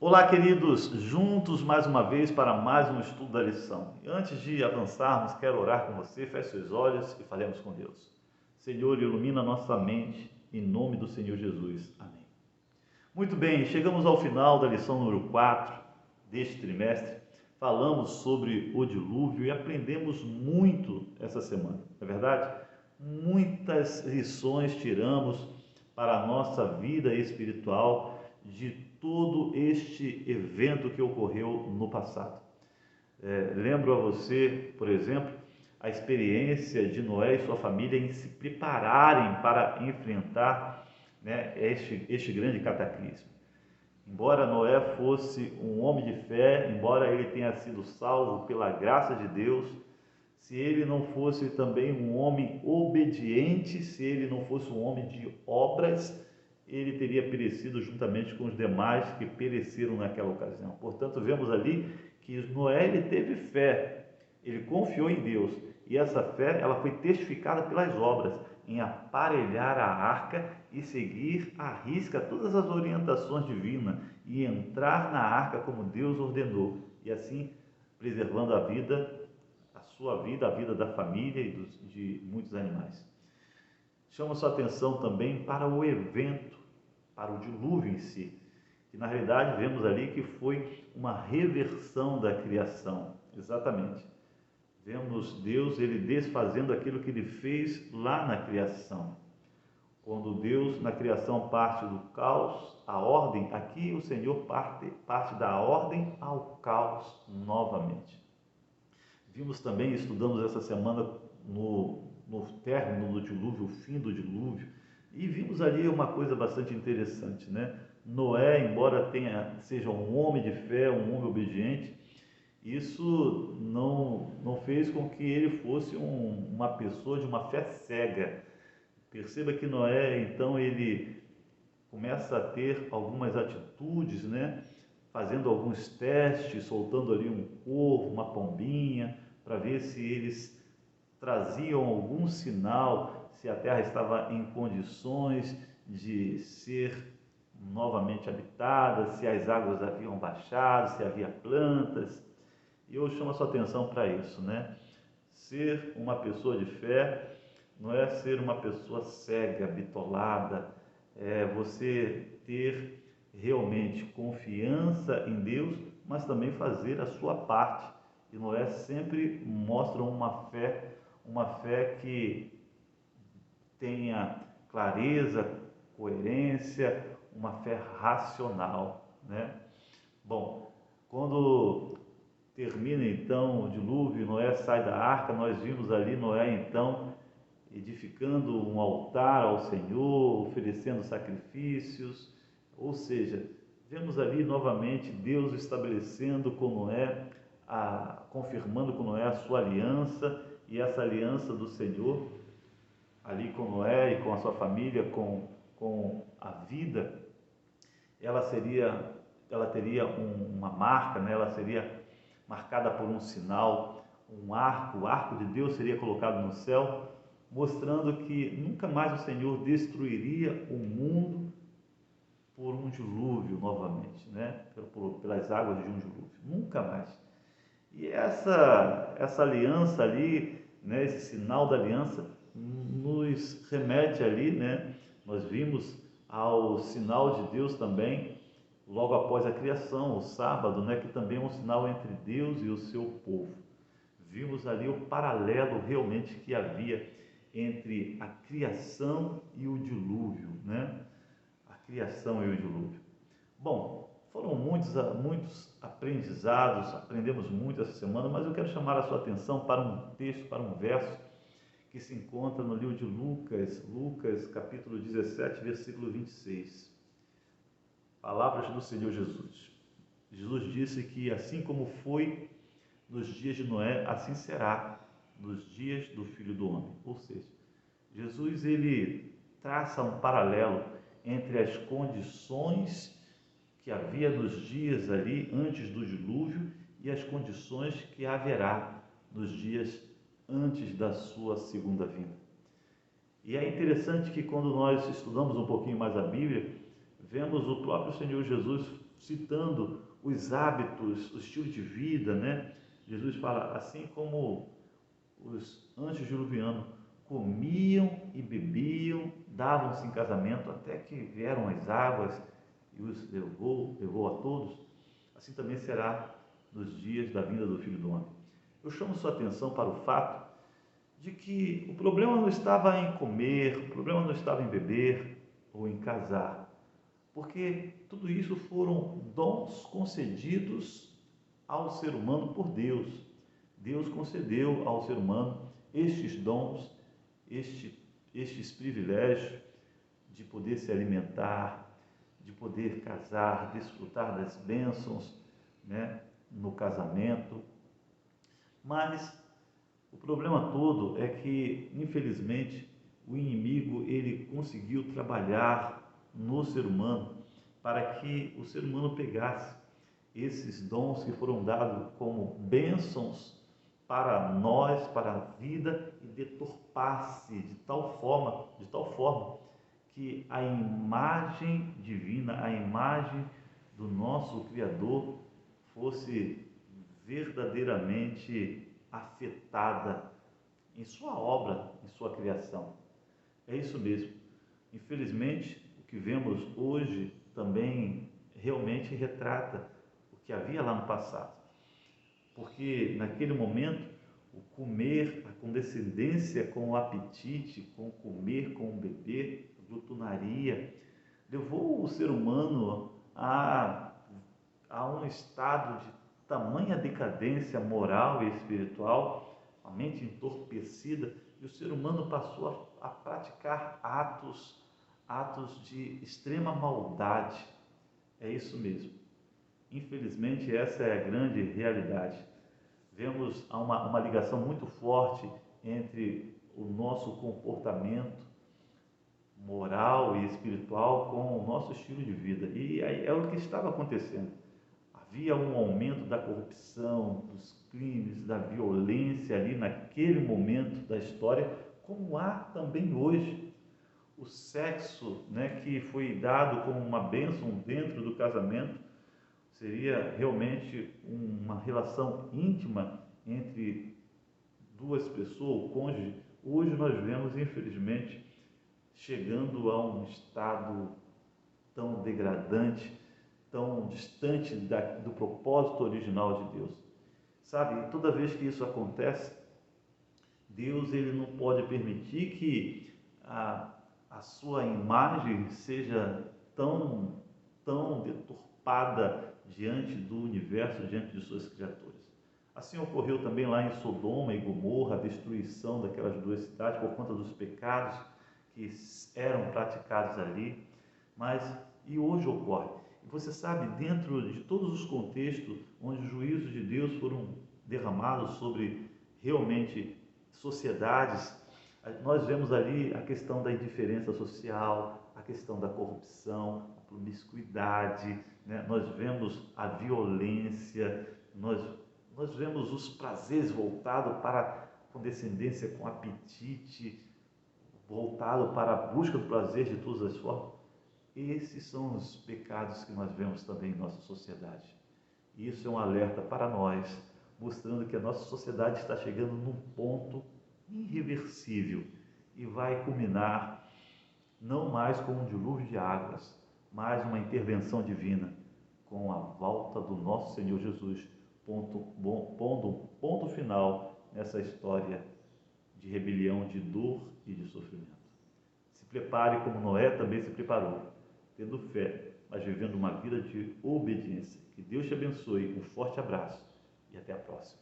Olá, queridos, juntos mais uma vez para mais um estudo da lição. E antes de avançarmos, quero orar com você, feche seus olhos e falemos com Deus. Senhor, ilumina nossa mente, em nome do Senhor Jesus. Amém. Muito bem, chegamos ao final da lição número 4 deste trimestre. Falamos sobre o dilúvio e aprendemos muito essa semana, não é verdade? Muitas lições tiramos para a nossa vida espiritual de todo este evento que ocorreu no passado. Lembro a você, por exemplo, a experiência de Noé e sua família em se prepararem para enfrentar, né, este grande cataclismo. Embora Noé fosse um homem de fé, embora ele tenha sido salvo pela graça de Deus, se ele não fosse também um homem obediente, se ele não fosse um homem de obras, ele teria perecido juntamente com os demais que pereceram naquela ocasião. Portanto, vemos ali que Noé ele teve fé, ele confiou em Deus, e essa fé ela foi testificada pelas obras, em aparelhar a arca e seguir à risca todas as orientações divinas e entrar na arca como Deus ordenou, e assim preservando a vida, a sua vida, a vida da família e de muitos animais. Chama sua atenção também para o evento, para o dilúvio em si, que na realidade vemos ali que foi uma reversão da criação, exatamente. Vemos Deus ele desfazendo aquilo que ele fez lá na criação. Quando Deus na criação parte do caos à ordem, aqui o Senhor parte da ordem ao caos novamente. Vimos também, estudamos essa semana no término do dilúvio, o fim do dilúvio, e vimos ali uma coisa bastante interessante, né? Noé, embora seja um homem de fé, um homem obediente, isso não fez com que ele fosse uma pessoa de uma fé cega. Perceba que Noé, então, ele começa a ter algumas atitudes, né? Fazendo alguns testes, soltando ali um corvo, uma pombinha, para ver se eles traziam algum sinal, se a terra estava em condições de ser novamente habitada, se as águas haviam baixado, se havia plantas. E eu chamo a sua atenção para isso, né? Ser uma pessoa de fé não é ser uma pessoa cega, bitolada, é você ter realmente confiança em Deus, mas também fazer a sua parte. E Noé sempre mostra uma fé que tenha clareza, coerência, uma fé racional, né? Bom, quando termina então o dilúvio, Noé sai da arca, nós vimos ali Noé então edificando um altar ao Senhor, oferecendo sacrifícios, ou seja, vemos ali novamente Deus estabelecendo com Noé, confirmando com Noé a sua aliança, e essa aliança do Senhor ali com Noé e com a sua família, com a vida, ela teria uma marca, né? Ela seria marcada por um sinal, o arco de Deus seria colocado no céu, mostrando que nunca mais o Senhor destruiria o mundo por um dilúvio novamente, né? Pelas águas de um dilúvio, nunca mais. E essa aliança ali, né? Esse sinal da aliança nos remete ali, né? Nós vimos ao sinal de Deus também, logo após a criação, o sábado, né? Que também é um sinal entre Deus e o seu povo. Vimos ali o paralelo realmente que havia entre a criação e o dilúvio, né? A criação e o dilúvio. Bom, foram muitos aprendizados, aprendemos muito essa semana, mas eu quero chamar a sua atenção para um texto, para um verso que se encontra no livro de Lucas capítulo 17, versículo 26. Palavras do Senhor Jesus. Jesus disse que assim como foi nos dias de Noé, assim será nos dias do Filho do Homem. Ou seja, Jesus ele traça um paralelo entre as condições que havia nos dias ali antes do dilúvio e as condições que haverá nos dias antes da sua segunda vinda. E é interessante que quando nós estudamos um pouquinho mais a Bíblia, vemos o próprio Senhor Jesus citando os hábitos, o estilo de vida, né? Jesus fala, assim como os antes-diluvianos comiam e bebiam, davam-se em casamento, até que vieram as águas e os levou a todos, assim também será nos dias da vinda do Filho do Homem. Eu chamo sua atenção para o fato de que o problema não estava em comer, o problema não estava em beber ou em casar, porque tudo isso foram dons concedidos ao ser humano por Deus. Deus concedeu ao ser humano estes dons, estes privilégios de poder se alimentar, de poder casar, desfrutar das bênçãos, né, no casamento. Mas o problema todo é que, infelizmente, o inimigo ele conseguiu trabalhar no ser humano para que o ser humano pegasse esses dons que foram dados como bênçãos para nós, para a vida, e deturpasse de tal forma que a imagem divina, a imagem do nosso Criador fosse verdadeiramente afetada em sua obra, em sua criação. É isso mesmo. Infelizmente, o que vemos hoje também realmente retrata o que havia lá no passado. Porque naquele momento, o comer, a condescendência com o apetite, com o comer, com o beber, a glutonaria, levou o ser humano a um estado de tamanha decadência moral e espiritual, a mente entorpecida, e o ser humano passou a praticar atos de extrema maldade. É isso mesmo. Infelizmente, essa é a grande realidade. Vemos uma ligação muito forte entre o nosso comportamento moral e espiritual com o nosso estilo de vida. E é o que estava acontecendo. Havia um aumento da corrupção, dos crimes, da violência ali naquele momento da história, como há também hoje. O sexo, né, que foi dado como uma bênção dentro do casamento, seria realmente uma relação íntima entre duas pessoas, o cônjuge. Hoje nós vemos, infelizmente, chegando a um estado tão degradante, tão distante do propósito original de Deus. Sabe, toda vez que isso acontece, Deus ele não pode permitir que a sua imagem seja tão deturpada diante do universo, diante de suas criaturas. Assim ocorreu também lá em Sodoma e Gomorra, a destruição daquelas duas cidades por conta dos pecados que eram praticados ali. E hoje ocorre. E você sabe, dentro de todos os contextos onde os juízos de Deus foram derramados sobre realmente sociedades, nós vemos ali a questão da indiferença social, a questão da corrupção, a promiscuidade, né? Nós vemos a violência, nós vemos os prazeres voltados para a condescendência com apetite, voltado para a busca do prazer de todas as formas. Esses são os pecados que nós vemos também em nossa sociedade. E isso é um alerta para nós, mostrando que a nossa sociedade está chegando num ponto irreversível e vai culminar não mais com um dilúvio de águas, mas uma intervenção divina, com a volta do nosso Senhor Jesus, pondo um ponto final nessa história de rebelião, de dor e de sofrimento. Se prepare como Noé também se preparou, tendo fé, mas vivendo uma vida de obediência. Que Deus te abençoe, um forte abraço e até a próxima.